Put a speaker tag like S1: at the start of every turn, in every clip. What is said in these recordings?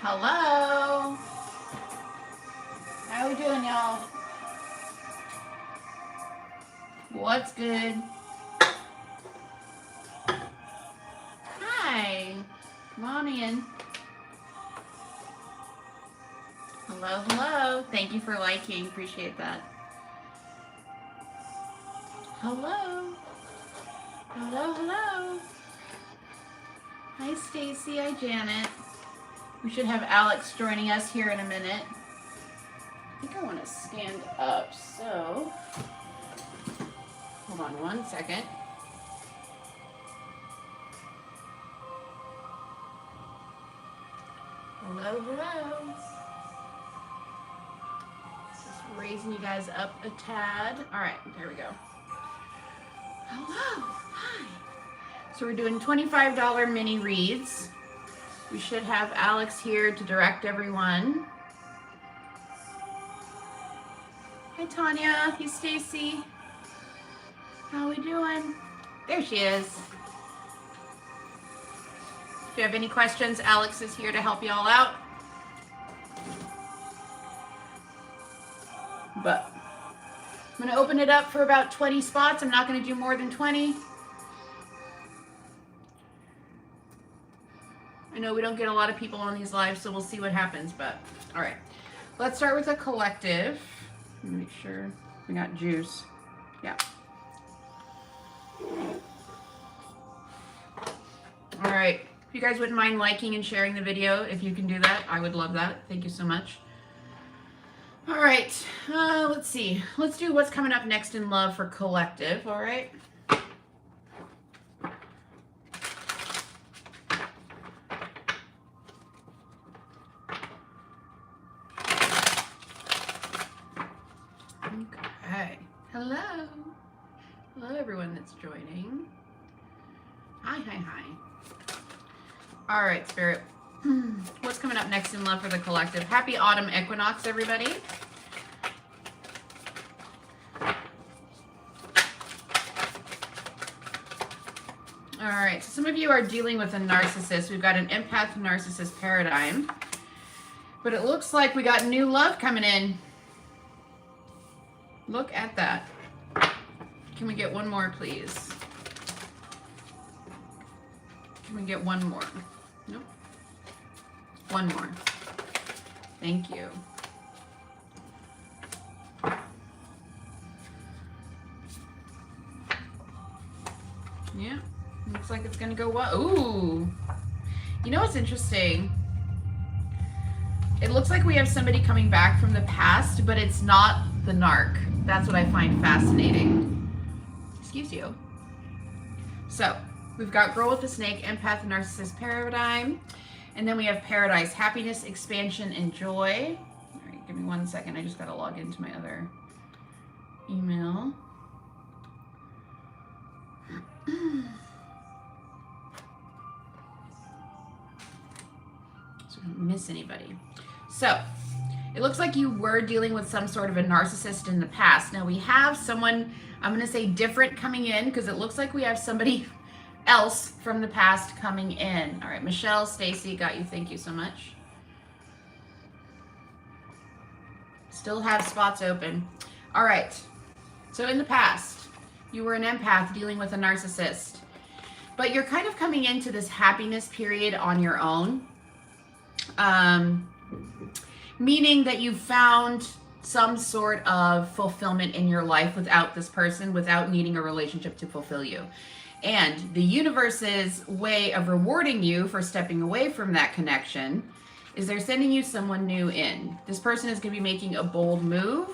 S1: Hello. How we doing, y'all? What's good? Hi. Come on in. Hello, hello. Thank you for liking. Appreciate that. Hello. Hello, hello. Hi, Stacy. Hi, Janet. We should have Alex joining us here in a minute. I think I want to stand up, so hold on one second. Hello, hello. Just raising you guys up a tad. All right, there we go. Hello, hi. So we're doing $25 mini reads. We should have Alex here to direct everyone. Hi, Tanya. Hey, Stacy. How we doing? There she is. If you have any questions, Alex is here to help you all out. But I'm going to open it up for about 20 spots. I'm not going to do more than 20. I know we don't get a lot of people on these lives, so we'll see what happens, but all right. Let's start with a collective. Make sure we got juice. Yeah. All right. If you guys wouldn't mind liking and sharing the video, if you can do that, I would love that. Thank you so much. All right. Let's see. Let's do what's coming up next in love for collective. All right. Okay. Hello. Hello, everyone that's joining. Hi, hi, hi. All right, Spirit. What's coming up next in love for the collective? Happy autumn equinox, everybody. All right, so some of you are dealing with a narcissist. We've got an empath narcissist paradigm. But it looks like we got new love coming in. Look at that. Can we get one more, please? Can we get one more? Nope. One more. Thank you. Yeah. Looks like it's gonna go well. Ooh. You know what's interesting? It looks like we have somebody coming back from the past, but it's not the narc. That's what I find fascinating. Excuse you. So, we've got girl with the snake, empath, narcissist paradigm. And then we have paradise, happiness, expansion, and joy. All right, give me 1 second. I just got to log into my other email. So I don't miss anybody. So, it looks like you were dealing with some sort of a narcissist in the past. Now we have someone, I'm going to say different coming in because it looks like we have somebody else from the past coming in. All right, Michelle, Stacy, got you. Thank you so much. Still have spots open. All right. So in the past, you were an empath dealing with a narcissist, but you're kind of coming into this happiness period on your own. Meaning that you found some sort of fulfillment in your life without this person, without needing a relationship to fulfill you. And the universe's way of rewarding you for stepping away from that connection is they're sending you someone new in. This person is going to be making a bold move.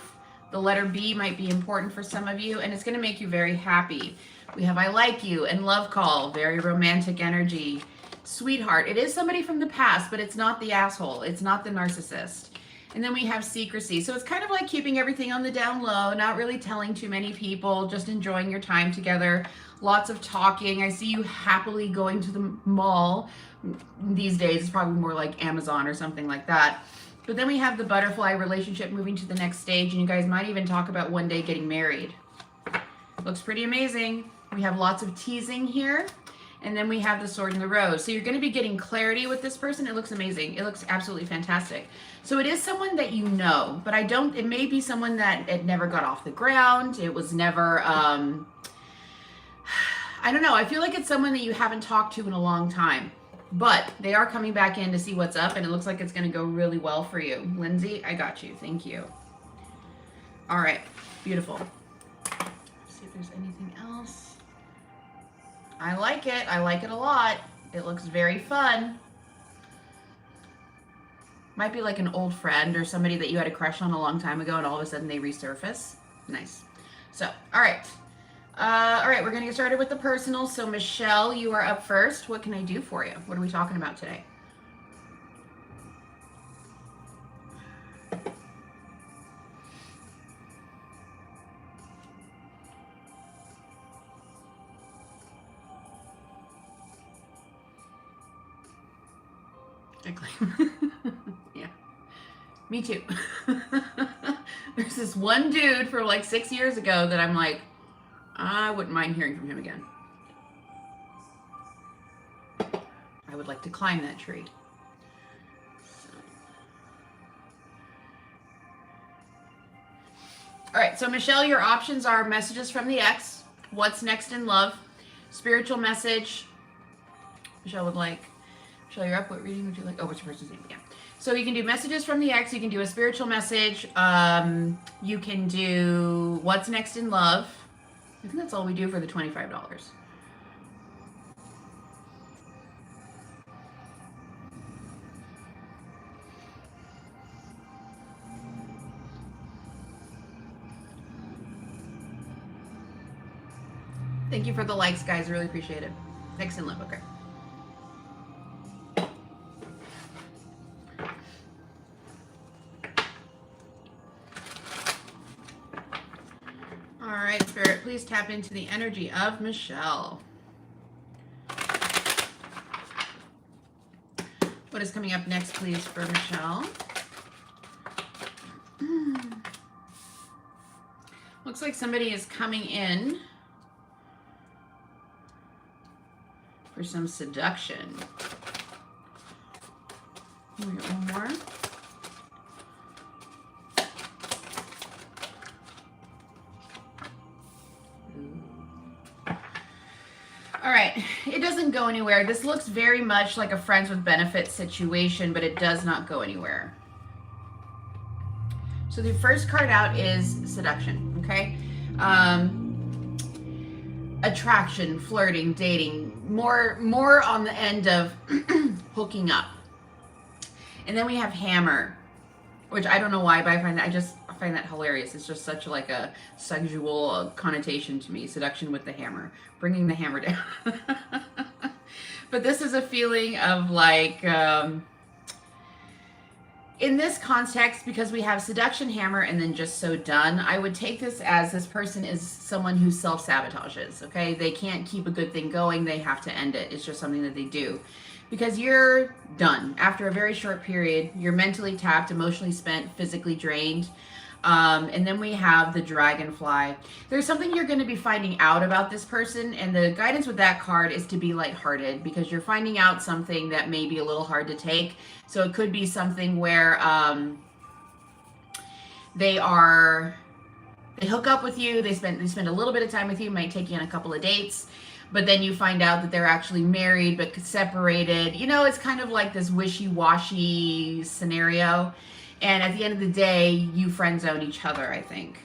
S1: The letter B might be important for some of you, and it's going to make you very happy. We have I like you and love call, very romantic energy. Sweetheart, it is somebody from the past, but it's not the asshole. It's not the narcissist. And then we have secrecy. So it's kind of like keeping everything on the down low, not really telling too many people, just enjoying your time together. Lots of talking. I see you happily going to the mall. These days, it's probably more like Amazon or something like that. But then we have the butterfly relationship moving to the next stage, and you guys might even talk about one day getting married. Looks pretty amazing. We have lots of teasing here. And then we have the Sword and the Rose. So you're going to be getting clarity with this person. It looks amazing. It looks absolutely fantastic. So it is someone that you know, but it may be someone that it never got off the ground. It was never, I don't know. I feel like it's someone that you haven't talked to in a long time. But they are coming back in to see what's up, and it looks like it's going to go really well for you. Lindsay, I got you. Thank you. All right. Beautiful. Let's see if there's anything else. I like it. I like it a lot. It looks very fun. Might be like an old friend or somebody that you had a crush on a long time ago, and all of a sudden they resurface. Nice. So, all right. We're going to get started with the personal. So, Michelle, you are up first. What can I do for you? What are we talking about today? Yeah. Me too. There's this one dude from like 6 years ago that I'm like, I wouldn't mind hearing from him again. I would like to climb that tree. All right, so Michelle, your options are messages from the ex, what's next in love, spiritual message. Michelle, you're up. What reading would you like? Oh, what's your person's name? Yeah. So you can do messages from the ex. You can do a spiritual message. You can do what's next in love. I think that's all we do for the $25. Thank you for the likes, guys. Really appreciate it. Next in love. Okay. All right, Spirit, please tap into the energy of Michelle. What is coming up next, please, for Michelle? Looks like somebody is coming in for some seduction. We get one more. All right, it doesn't go anywhere. This looks very much like a friends with benefits situation, but it does not go anywhere. So the first card out is seduction, okay? Attraction, flirting, dating, more on the end of hooking up. And then we have hammer, which I don't know why, but I just find that hilarious. It's just such like a sexual connotation to me. Seduction with the hammer, bringing the hammer down. But this is a feeling of like, in this context, because we have seduction, hammer, and then just so done, I would take this as this person is someone who self-sabotages, okay? They can't keep a good thing going. They have to end it. It's just something that they do. Because you're done. After a very short period, you're mentally tapped, emotionally spent, physically drained. And then we have the dragonfly. There's something you're going to be finding out about this person, and the guidance with that card is to be lighthearted, because you're finding out something that may be a little hard to take. So it could be something where they hook up with you, they spend a little bit of time with you, might take you on a couple of dates, but then you find out that they're actually married but separated. You know, it's kind of like this wishy-washy scenario. And at the end of the day, you friend zone each other, I think.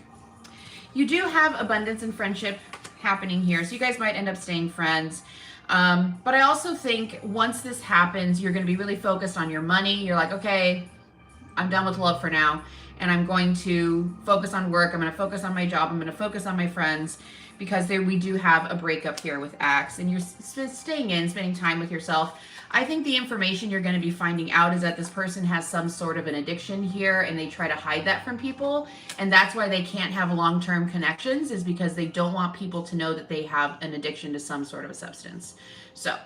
S1: You do have abundance and friendship happening here, so you guys might end up staying friends. But I also think once this happens, you're going to be really focused on your money. You're like, okay, I'm done with love for now, and I'm going to focus on work. I'm going to focus on my job. I'm going to focus on my friends, because we do have a breakup here with Axe, and you're staying in, spending time with yourself. I think the information you're going to be finding out is that this person has some sort of an addiction here, and they try to hide that from people, and that's why they can't have long-term connections, is because they don't want people to know that they have an addiction to some sort of a substance. So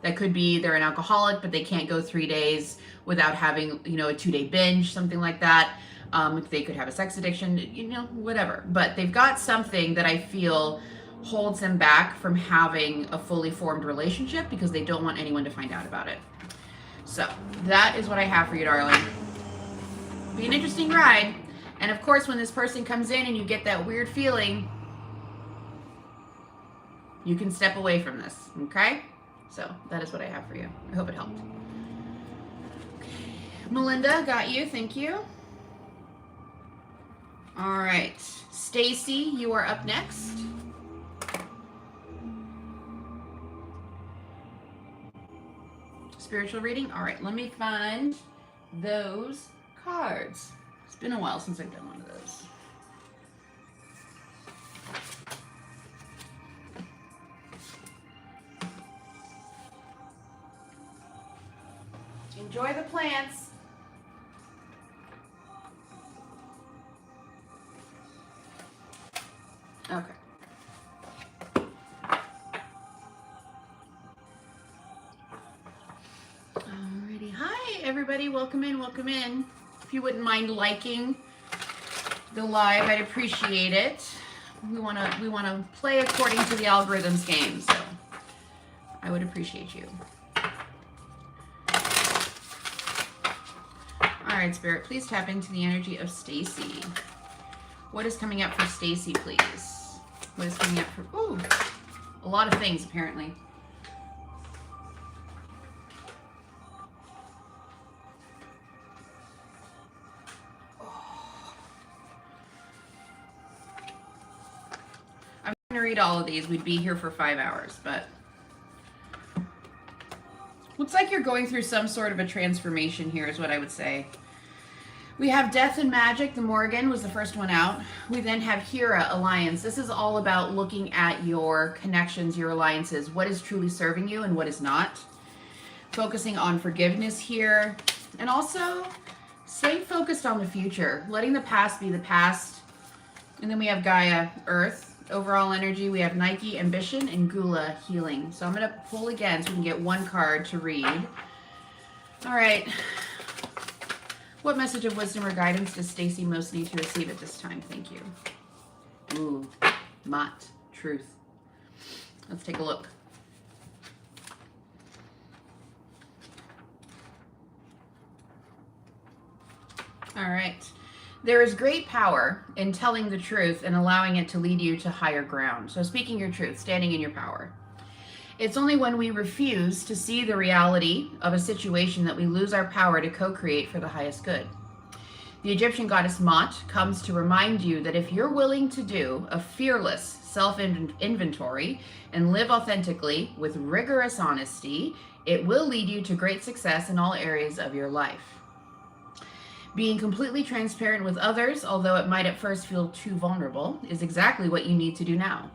S1: that could be they're an alcoholic, but they can't go 3 days without having, you know, a 2-day binge, something like that. They could have a sex addiction, you know, whatever. But they've got something that I feel holds them back from having a fully formed relationship because they don't want anyone to find out about it. So that is what I have for you, darling. Be an interesting ride. And of course, when this person comes in and you get that weird feeling, you can step away from this, okay? So that is what I have for you. I hope it helped. Okay. Melinda, got you. Thank you. All right. Stacy, you are up next. Spiritual reading. All right, let me find those cards. It's been a while since I've done one of those. Enjoy the plants. Okay. Alrighty. Hi, everybody. Welcome in. Welcome in. If you wouldn't mind liking the live, I'd appreciate it. We wanna play according to the algorithms game, so I would appreciate you. All right, Spirit, please tap into the energy of Stacy. What is coming up for Stacy, please? What is coming up for, ooh, a lot of things, apparently. I'm going to read all of these. We'd be here for 5 hours, but looks like you're going through some sort of a transformation here is what I would say. We have Death and Magic. The Morgan was the first one out. We then have Hera, Alliance. This is all about looking at your connections, your alliances, what is truly serving you and what is not. Focusing on forgiveness here. And also staying focused on the future. Letting the past be the past. And then we have Gaia, Earth. Overall energy, we have Nike, Ambition, and Gula, Healing. So I'm going to pull again so we can get one card to read. All right. What message of wisdom or guidance does Stacy most need to receive at this time? Thank you. Ooh, Mott, Truth. Let's take a look. All right. There is great power in telling the truth and allowing it to lead you to higher ground. So speaking your truth, standing in your power. It's only when we refuse to see the reality of a situation that we lose our power to co-create for the highest good. The Egyptian goddess Mott comes to remind you that if you're willing to do a fearless self-inventory and live authentically with rigorous honesty, it will lead you to great success in all areas of your life. Being completely transparent with others, although it might at first feel too vulnerable, is exactly what you need to do now.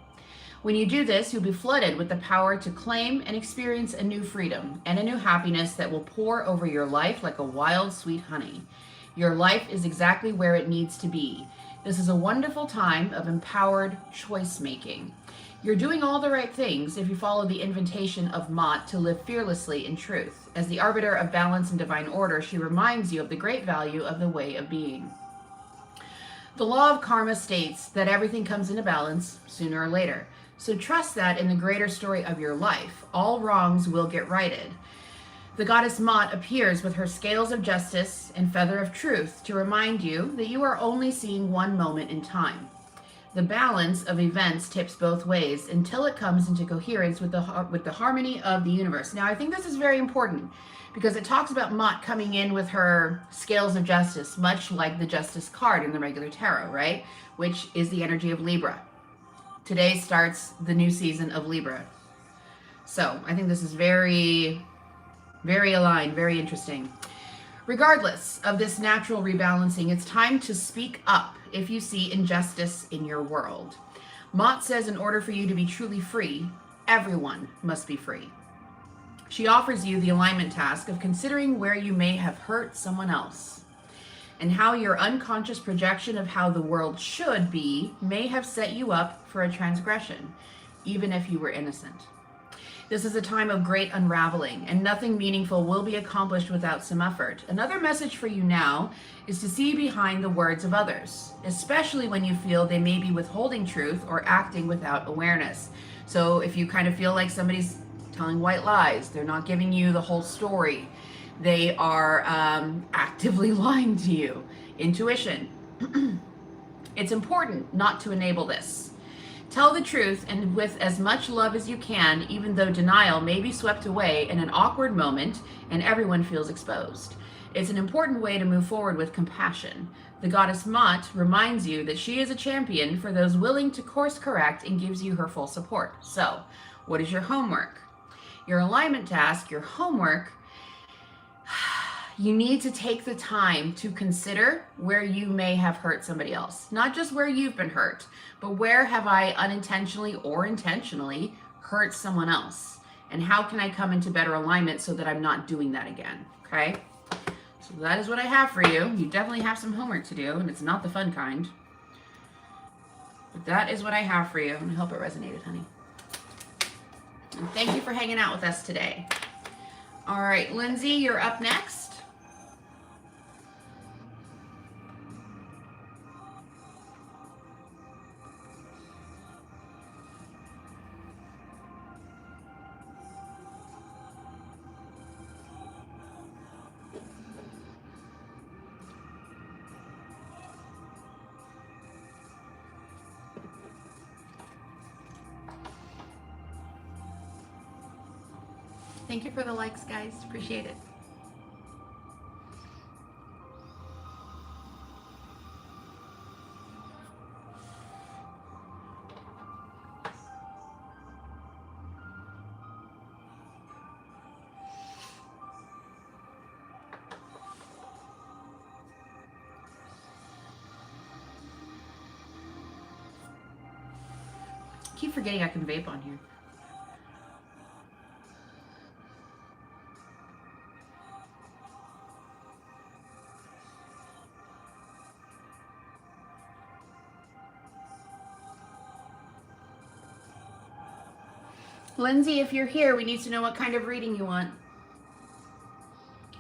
S1: When you do this, you'll be flooded with the power to claim and experience a new freedom and a new happiness that will pour over your life like a wild, sweet honey. Your life is exactly where it needs to be. This is a wonderful time of empowered choice making. You're doing all the right things if you follow the invitation of Mott to live fearlessly in truth. As the arbiter of balance and divine order, she reminds you of the great value of the way of being. The law of karma states that everything comes into balance sooner or later. So trust that in the greater story of your life, all wrongs will get righted. The goddess Mott appears with her scales of justice and feather of truth to remind you that you are only seeing one moment in time. The balance of events tips both ways until it comes into coherence with the harmony of the universe. Now, I think this is very important because it talks about Mott coming in with her scales of justice, much like the Justice card in the regular tarot, right? Which is the energy of Libra. Today starts the new season of Libra. So I think this is very, very aligned, very interesting. Regardless of this natural rebalancing, it's time to speak up if you see injustice in your world. Mott says in order for you to be truly free, everyone must be free. She offers you the alignment task of considering where you may have hurt someone else and how your unconscious projection of how the world should be may have set you up for a transgression, even if you were innocent. This is a time of great unraveling, and nothing meaningful will be accomplished without some effort. Another message for you now is to see behind the words of others, especially when you feel they may be withholding truth or acting without awareness. So if you kind of feel like somebody's telling white lies, they're not giving you the whole story, they are actively lying to you. Intuition. It's important not to enable this. Tell the truth, and with as much love as you can, even though denial may be swept away in an awkward moment and everyone feels exposed. It's an important way to move forward with compassion. The goddess Mot reminds you that she is a champion for those willing to course correct and gives you her full support. So, what is your homework? Your alignment task, your homework, you need to take the time to consider where you may have hurt somebody else. Not just where you've been hurt, but where have I unintentionally or intentionally hurt someone else? And how can I come into better alignment so that I'm not doing that again, okay? So that is what I have for you. You definitely have some homework to do, and it's not the fun kind. But that is what I have for you, and I hope it resonated, honey. And thank you for hanging out with us today. All right, Lindsay, you're up next. Thank you for the likes, guys. Appreciate it. I keep forgetting I can vape on here. Lindsay, if you're here, we need to know what kind of reading you want.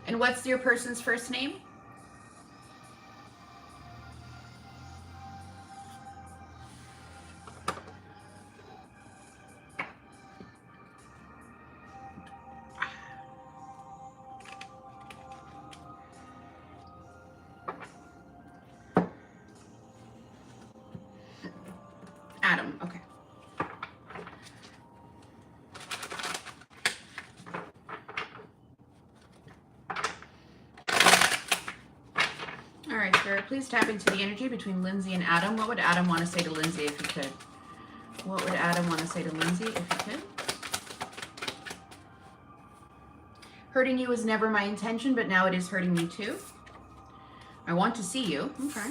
S1: And what's your person's first name? Adam, okay. All right, Spirit, please tap into the energy between Lindsay and Adam. What would Adam want to say to Lindsay if he could? What would Adam want to say to Lindsay if he could? Hurting you was never my intention, but now it is hurting me too. I want to see you. Okay.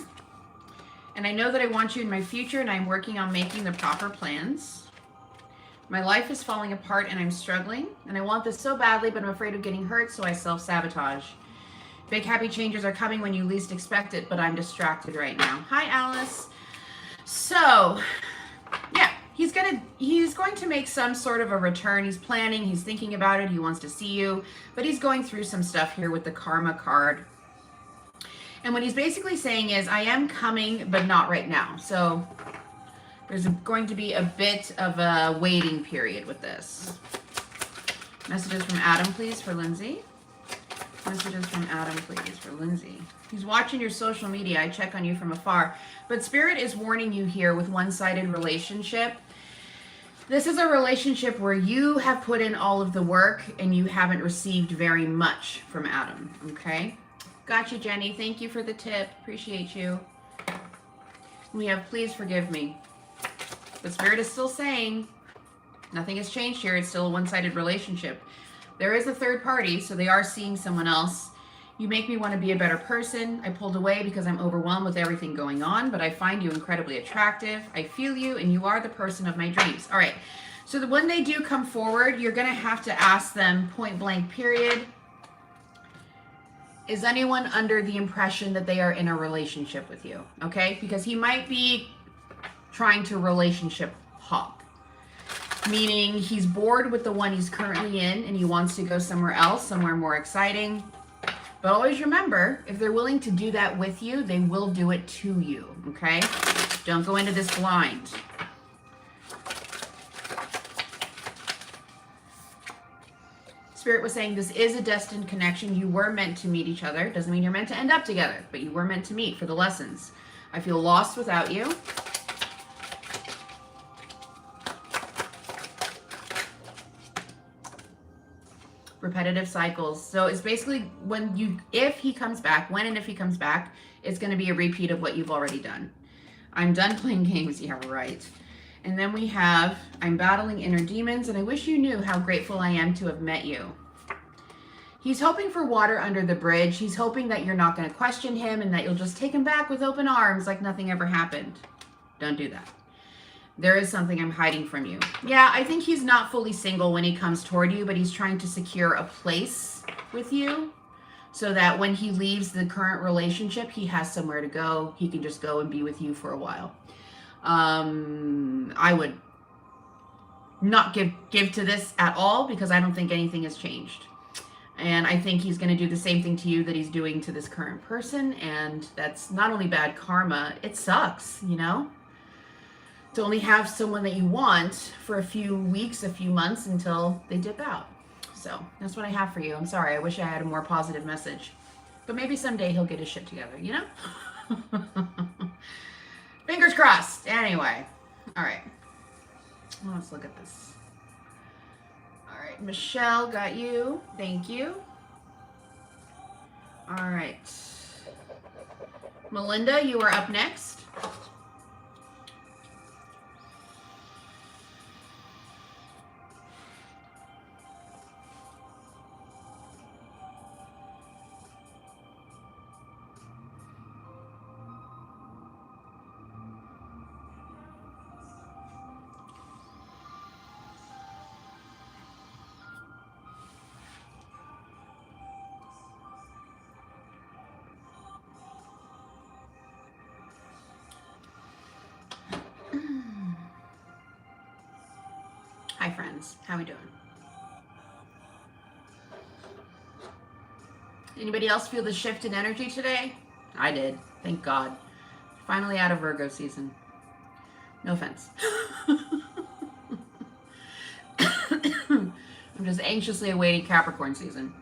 S1: And I know that I want you in my future, and I'm working on making the proper plans. My life is falling apart and I'm struggling, and I want this so badly, but I'm afraid of getting hurt, so I self-sabotage. Big happy changes are coming when you least expect it, but I'm distracted right now. Hi, Alice. So, yeah, he's going to make some sort of a return. He's planning, he's thinking about it, he wants to see you, but he's going through some stuff here with the Karma card. And what he's basically saying is, I am coming, but not right now. So there's going to be a bit of a waiting period with this. Messages from Adam, please, for Lindsay. Messages from Adam, please, for Lindsay. He's watching your social media. I check on you from afar. But Spirit is warning you here with one-sided relationship. This is a relationship where you have put in all of the work and you haven't received very much from Adam, okay? Gotcha, Jenny. Thank you for the tip. Appreciate you. We have please forgive me. But Spirit is still saying nothing has changed here. It's still a one-sided relationship. There is a third party, so they are seeing someone else. You make me want to be a better person. I pulled away because I'm overwhelmed with everything going on, but I find you incredibly attractive. I feel you, and you are the person of my dreams. All right. So when they do come forward, you're going to have to ask them point blank period. Is anyone under the impression that they are in a relationship with you? Okay? Because he might be trying to relationship hop. meaning he's bored with the one he's currently in and he wants to go somewhere else, somewhere more exciting. But always remember, if they're willing to do that with you, they will do it to you, okay? Don't go into this blind. Spirit was saying this is a destined connection. You were meant to meet each other. Doesn't mean you're meant to end up together, but you were meant to meet for the lessons. I feel lost without you. Repetitive cycles. So it's basically if he comes back, when and if he comes back, it's going to be a repeat of what you've already done. I'm done playing games. Yeah, right. And then we have, I'm battling inner demons, and I wish you knew how grateful I am to have met you. He's hoping for water under the bridge. He's hoping that you're not going to question him and that you'll just take him back with open arms like nothing ever happened. Don't do that. There is something I'm hiding from you. Yeah, I think he's not fully single when he comes toward you, but he's trying to secure a place with you so that when he leaves the current relationship, he has somewhere to go. He can just go and be with you for a while. I would not give to this at all because I don't think anything has changed. And I think he's going to do the same thing to you that he's doing to this current person. And that's not only bad karma, it sucks, you know? To only have someone that you want for a few weeks, a few months until they dip out. So that's what I have for you. I'm sorry. I wish I had a more positive message. But maybe someday he'll get his shit together, you know? Fingers crossed. Anyway. All right. Let's look at this. All right. Michelle, got you. Thank you. All right. Melinda, you are up next. Hi friends, how we doing? Anybody else feel the shift in energy today? I did, thank God. Finally out of Virgo season. No offense. I'm just anxiously awaiting Capricorn season.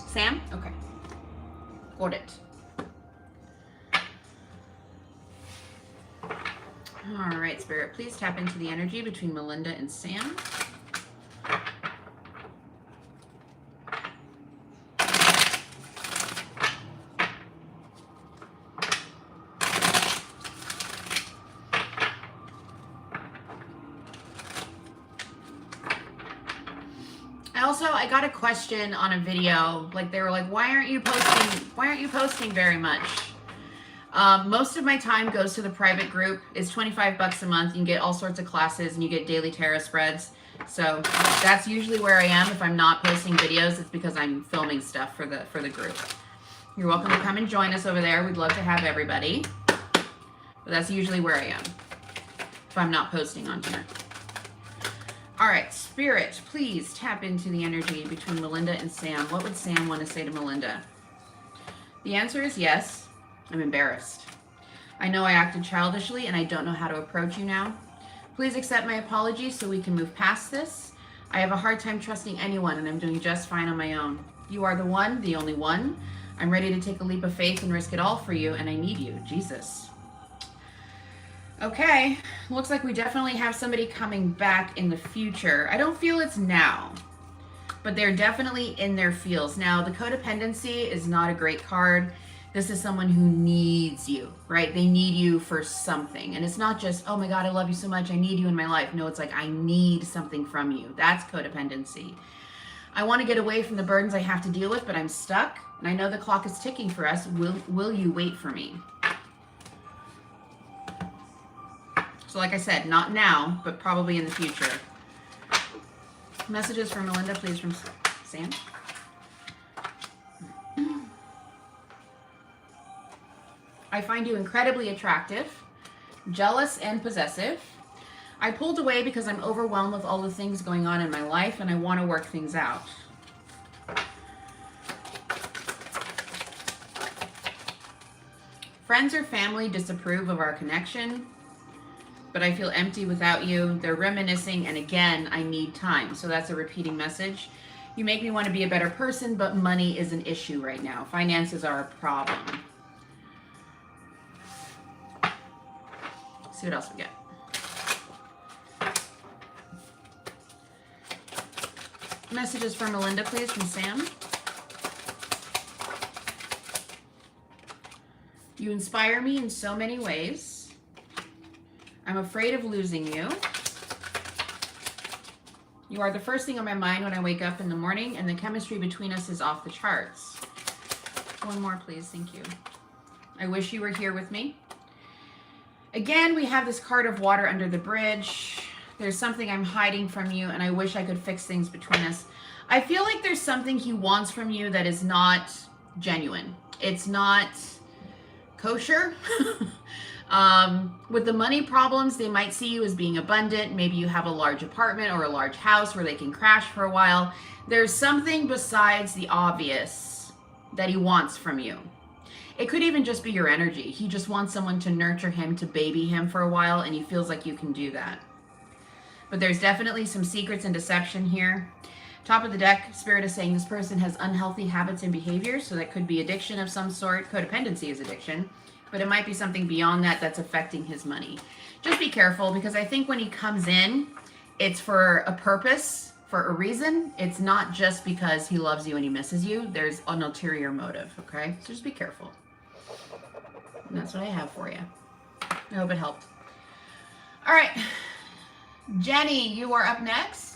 S1: Sam? Okay. Got it. All right, Spirit, please tap into the energy between Melinda and Sam. I got a question on a video, like they were like, why aren't you posting very much? Most of my time goes to the private group. It's $25 a month. You can get all sorts of classes and you get daily tarot spreads. So that's usually where I am. If I'm not posting videos, it's because I'm filming stuff for the group. You're welcome to come and join us over there. We'd love to have everybody. But that's usually where I am if I'm not posting on here. All right, Spirit, please tap into the energy between Melinda and Sam. What would Sam want to say to Melinda? The answer is yes. I'm embarrassed. I know I acted childishly and I don't know how to approach you now. Please accept my apologies so we can move past this. I have a hard time trusting anyone and I'm doing just fine on my own. You are the one, the only one. I'm ready to take a leap of faith and risk it all for you and I need you, Jesus. Okay, looks like we definitely have somebody coming back in the future. I don't feel it's now, but they're definitely in their feels. Now, the codependency is not a great card. This is someone who needs you, right? They need you for something. And it's not just, oh my God, I love you so much, I need you in my life. No, it's like, I need something from you. That's codependency. I want to get away from the burdens I have to deal with, but I'm stuck. And I know the clock is ticking for us. Will you wait for me? So like I said, not now, but probably in the future. Messages from Melinda, please, from Sam. I find you incredibly attractive, jealous, and possessive. I pulled away because I'm overwhelmed with all the things going on in my life and I want to work things out. Friends or family disapprove of our connection, but I feel empty without you. They're reminiscing, and again, I need time. So that's a repeating message. You make me want to be a better person, but money is an issue right now. Finances are a problem. Let's see what else we get. Messages for Melinda, please, from Sam. You inspire me in so many ways. I'm afraid of losing you. You are the first thing on my mind when I wake up in the morning, and the chemistry between us is off the charts. One more, please. Thank you. I wish you were here with me. Again, we have this card of water under the bridge. There's something I'm hiding from you, and I wish I could fix things between us. I feel like there's something he wants from you that is not genuine. It's not kosher. With the money problems, they might see you as being abundant. Maybe you have a large apartment or a large house where they can crash for a while. There's something besides the obvious that he wants from you. It could even just be your energy. He just wants someone to nurture him, to baby him for a while, and he feels like you can do that. But there's definitely some secrets and deception here. Top of the deck, Spirit is saying this person has unhealthy habits and behaviors, so that could be addiction of some sort. Codependency is addiction, but it might be something beyond that that's affecting his money. Just be careful, because I think when he comes in, it's for a purpose, for a reason. It's not just because he loves you and he misses you. There's an ulterior motive, okay? So just be careful. And that's what I have for you. I hope it helped. All right. Jenny, you are up next.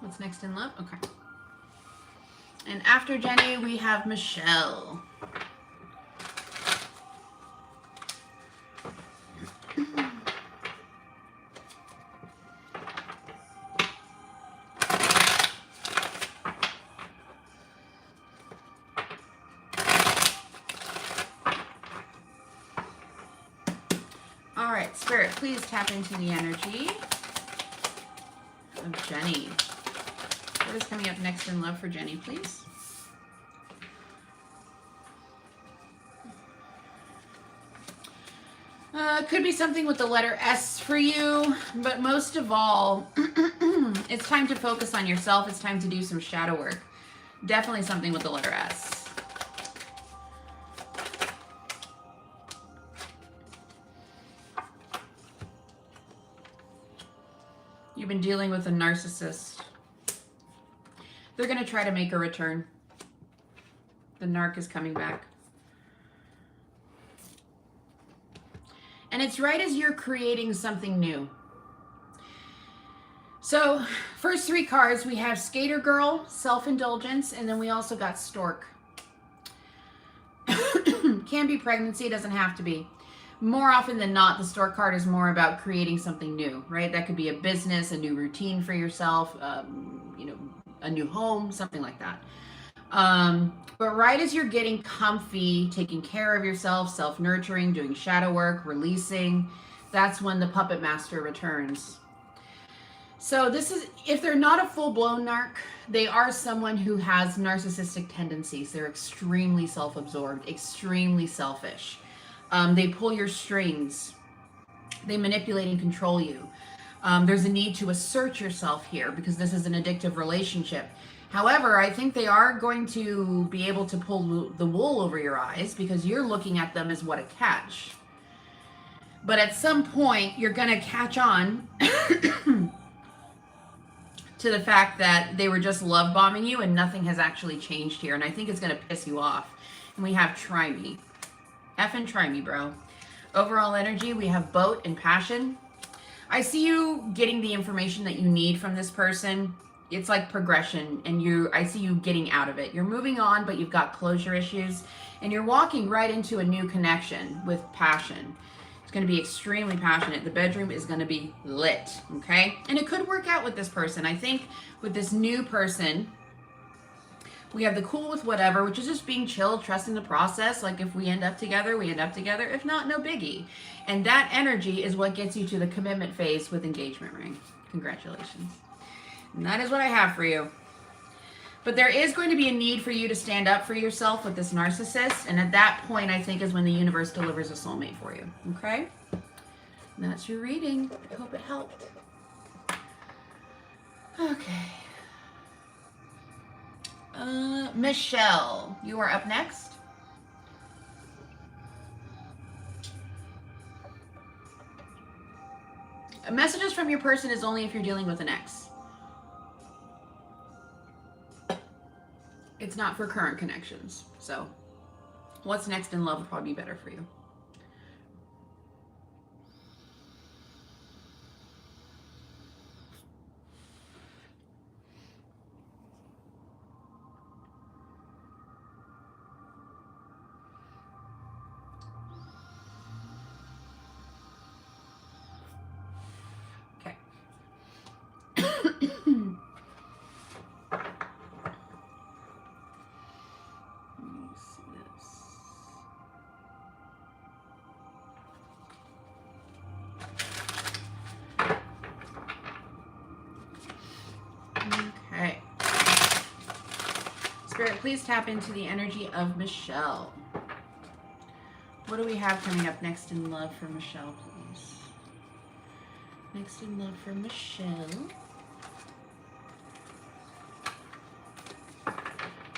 S1: What's next in love? Okay. And after Jenny, we have Michelle. All right, Spirit, please tap into the energy of Jenny. What is coming up next in love for Jenny, please? Could be something with the letter S for you, but most of all, it's time to focus on yourself. It's time to do some shadow work. Definitely something with the letter S. You've been dealing with a narcissist. They're going to try to make a return. The narc is coming back. And it's right as you're creating something new. So, first three cards, we have Skater Girl, Self-Indulgence, and then we also got Stork. Can be pregnancy, doesn't have to be. More often than not, the Stork card is more about creating something new, right? That could be a business, a new routine for yourself, a new home, something like that. But right as you're getting comfy, taking care of yourself, self-nurturing, doing shadow work, releasing, that's when the puppet master returns. So this is, if they're not a full-blown narc, they are someone who has narcissistic tendencies. They're extremely self-absorbed, extremely selfish. They pull your strings. They manipulate and control you. There's a need to assert yourself here because this is an addictive relationship. However, I think they are going to be able to pull the wool over your eyes because you're looking at them as what a catch. But at some point, you're going to catch on to the fact that they were just love bombing you and nothing has actually changed here. And I think it's going to piss you off. And we have try me. Effing try me, bro. Overall energy, we have boat and passion. I see you getting the information that you need from this person. It's like progression, and I see you getting out of it. You're moving on, but you've got closure issues, and you're walking right into a new connection with passion. It's going to be extremely passionate. The bedroom is going to be lit, okay? And it could work out with this person. I think with this new person, we have the cool with whatever, which is just being chill, trusting the process. Like if we end up together, we end up together. If not, no biggie. And that energy is what gets you to the commitment phase with engagement ring. Congratulations. And that is what I have for you. But there is going to be a need for you to stand up for yourself with this narcissist. And at that point, I think, is when the universe delivers a soulmate for you. Okay? And that's your reading. I hope it helped. Okay. Michelle, you are up next. Messages from your person is only if you're dealing with an ex. It's not for current connections. So what's next in love would probably be better for you. Okay. Okay. Spirit, please tap into the energy of Michelle. What do we have coming up next in love for Michelle, please? Next in love for Michelle.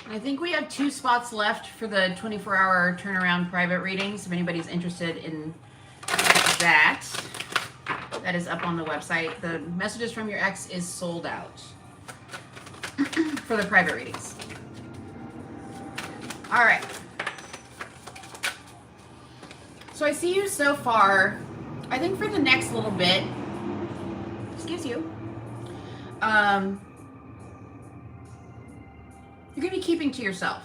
S1: I think we have 2 spots left for the 24-hour turnaround private readings. If anybody's interested in that, that is up on the website. The messages from your ex is sold out for the private readings. All right. So I see you so far. I think for the next little bit, excuse you, you're going to be keeping to yourself.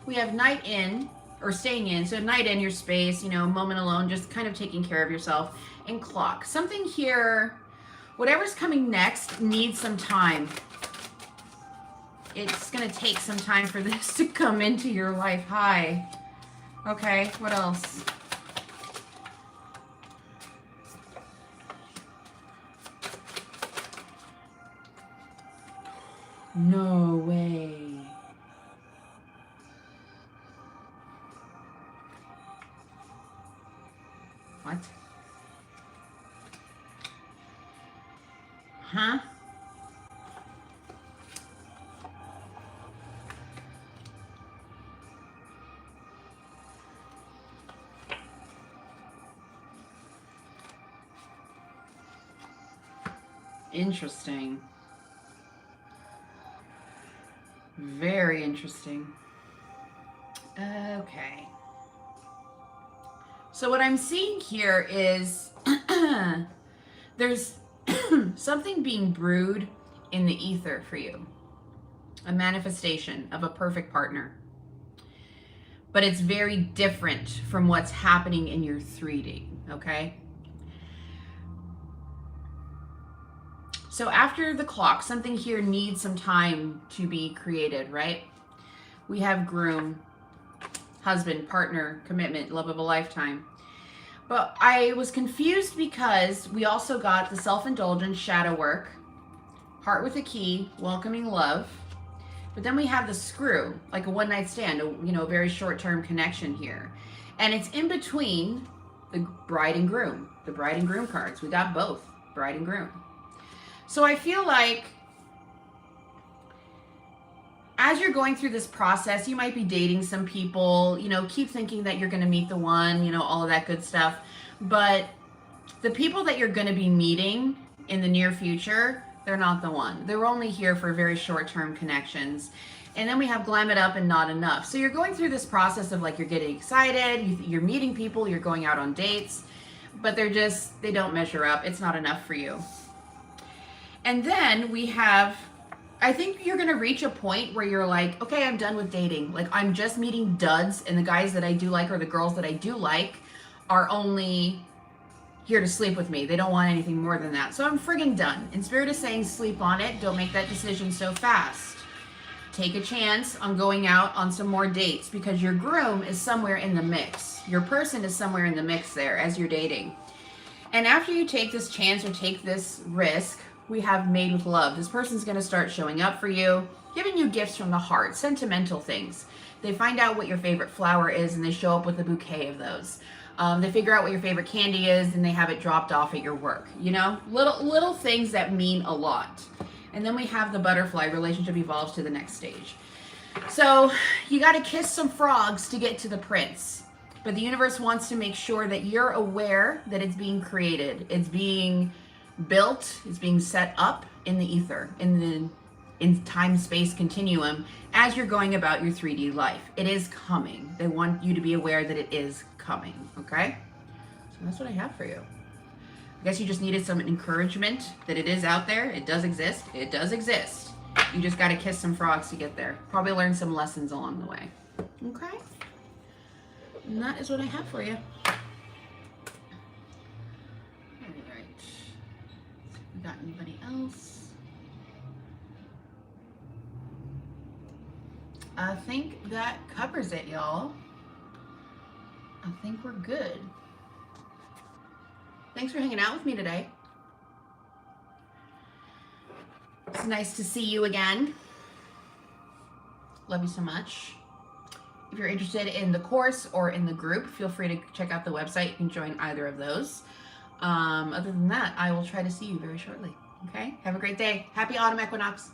S1: We have night in, or staying in. So night in, your space, you know, moment alone, just kind of taking care of yourself. And clock. Something here, whatever's coming next needs some time. It's going to take some time for this to come into your life. Hi. Okay, what else? No way. What? Huh? Interesting. Very interesting. Okay. So what I'm seeing here is there's something being brewed in the ether for you. A manifestation of a perfect partner. But it's very different from what's happening in your 3D, okay? So after the clock, something here needs some time to be created, right? We have groom, husband, partner, commitment, love of a lifetime. But I was confused because we also got the self-indulgence, shadow work, heart with a key, welcoming love. But then we have the screw, like a one-night stand, a very short-term connection here. And it's in between the bride and groom, the bride and groom cards. We got both, bride and groom. So I feel like as you're going through this process, you might be dating some people, keep thinking that you're going to meet the one, all of that good stuff. But the people that you're going to be meeting in the near future, they're not the one. They're only here for very short-term connections. And then we have glam it up and not enough. So you're going through this process of like, you're getting excited, you're meeting people, you're going out on dates. but they don't measure up. It's not enough for you. And then we have, I think you're going to reach a point where you're like, okay, I'm done with dating. Like, I'm just meeting duds, and the guys that I do like or the girls that I do like are only here to sleep with me. They don't want anything more than that. So I'm friggin' done. And Spirit is saying sleep on it. Don't make that decision so fast. Take a chance on going out on some more dates, because your groom is somewhere in the mix. Your person is somewhere in the mix there as you're dating. And after you take this chance or take this risk, we have made with love. This person's going to start showing up for you, giving you gifts from the heart, sentimental things. They find out what your favorite flower is, and they show up with a bouquet of those. They figure out what your favorite candy is, and they have it dropped off at your work. You know, little things that mean a lot. And then we have the butterfly. Relationship evolves to the next stage. So you got to kiss some frogs to get to the prince. But the universe wants to make sure that you're aware that it's being created. It's being built. It's being set up in the ether, in time-space continuum as you're going about your 3D life. It is coming. They want you to be aware that it is coming, okay? So that's what I have for you. I guess you just needed some encouragement that it is out there. It does exist. It does exist. You just got to kiss some frogs to get there. Probably learn some lessons along the way. Okay? And that is what I have for you. All right. We got anybody else? I think that covers it, y'all. I think we're good. Thanks for hanging out with me today. It's nice to see you again. Love you so much. If you're interested in the course or in the group, feel free to check out the website. You can join either of those. Other than that, I will try to see you very shortly. Okay? Have a great day. Happy autumn equinox.